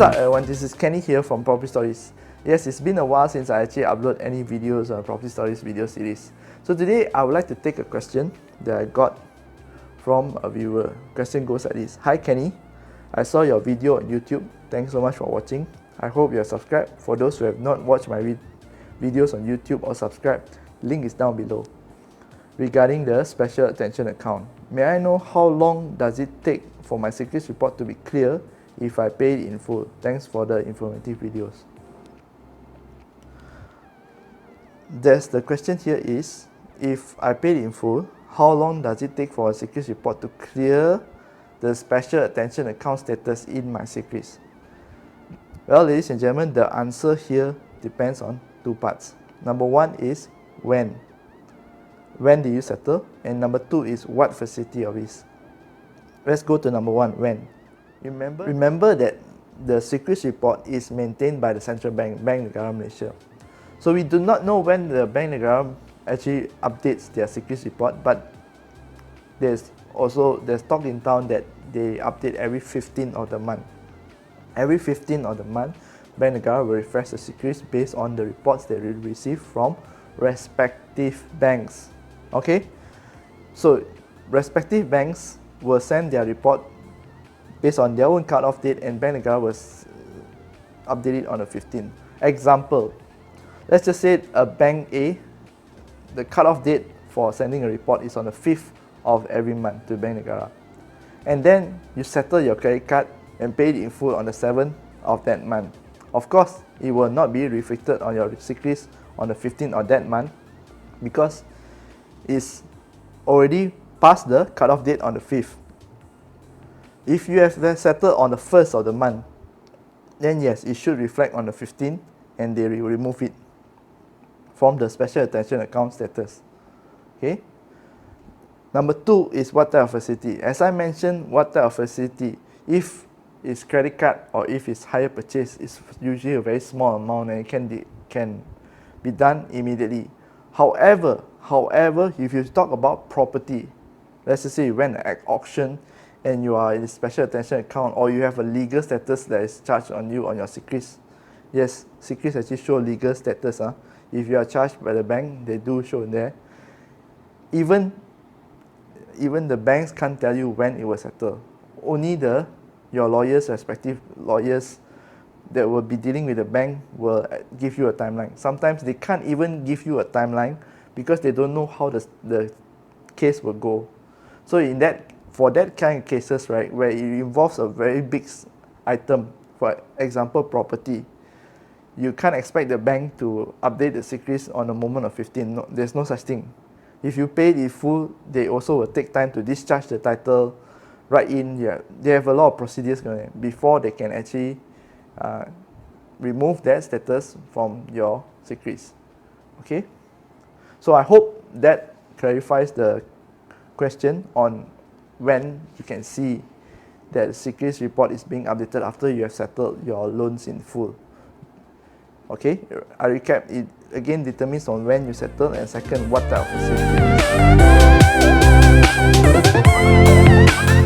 What's up everyone, this is Kenny here from Property Stories. Yes, it's been a while since I actually upload any videos on Property Stories video series. So today I would like to take a question that I got from a viewer. Question goes like this. Hi Kenny, I saw your video on YouTube. Thanks so much for watching. I hope you are subscribed. For those who have not watched my videos on YouTube or subscribed, link is down below. Regarding the special attention account, may I know how long does it take for my CCRIS report to be clear if I pay it in full? Thanks for the informative videos. The question here is, if I paid in full, how long does it take for a CCRIS report to clear the special attention account status in my CCRIS? Well, ladies and gentlemen, the answer here depends on two parts. Number one is when. When do you settle? And number two is what facility of this. Let's go to number one, when. Remember that the CCRIS report is maintained by the central bank, Bank Negara Malaysia. So we do not know when the Bank Negara actually updates their CCRIS report, but there's talk in town that they update every 15th of the month. Every 15th of the month, Bank Negara will refresh the CCRIS based on the reports they will receive from respective banks. Okay, so respective banks will send their report based on their own cut-off date, and Bank Negara will update it on the 15th. Example, let's just say a bank A, the cut-off date for sending a report is on the 5th of every month to Bank Negara. And then you settle your credit card and pay it in full on the 7th of that month. Of course, it will not be reflected on your CCRIS on the 15th of that month because it's already past the cut-off date on the 5th. If you have then settled on the 1st of the month, then yes, it should reflect on the 15th and they will remove it from the special attention account status. Okay. Number two is what type of facility. As I mentioned, what type of facility. If it's credit card or if it's hire purchase, it's usually a very small amount and it can be done immediately. However, if you talk about property, let's just say you went at auction and you are in a special attention account, or you have a legal status that is charged on you on your CCRIS. Yes, CCRIS actually show legal status. If you are charged by the bank, they do show there. Even the banks can't tell you when it will settle. Only your lawyers, respective lawyers that will be dealing with the bank will give you a timeline. Sometimes they can't even give you a timeline because they don't know how the case will go. So for that kind of cases, right, where it involves a very big item, for example, property, you can't expect the bank to update the CCRIS on the moment of 15. No, there's no such thing. If you pay it in full, they also will take time to discharge the title, write in. Yeah, they have a lot of procedures going on before they can actually remove that status from your CCRIS. Okay, so I hope that clarifies the question on when you can see that the CCRIS report is being updated after you have settled your loans in full. Okay, I recap, it again determines on when you settle, and second, what type of facility.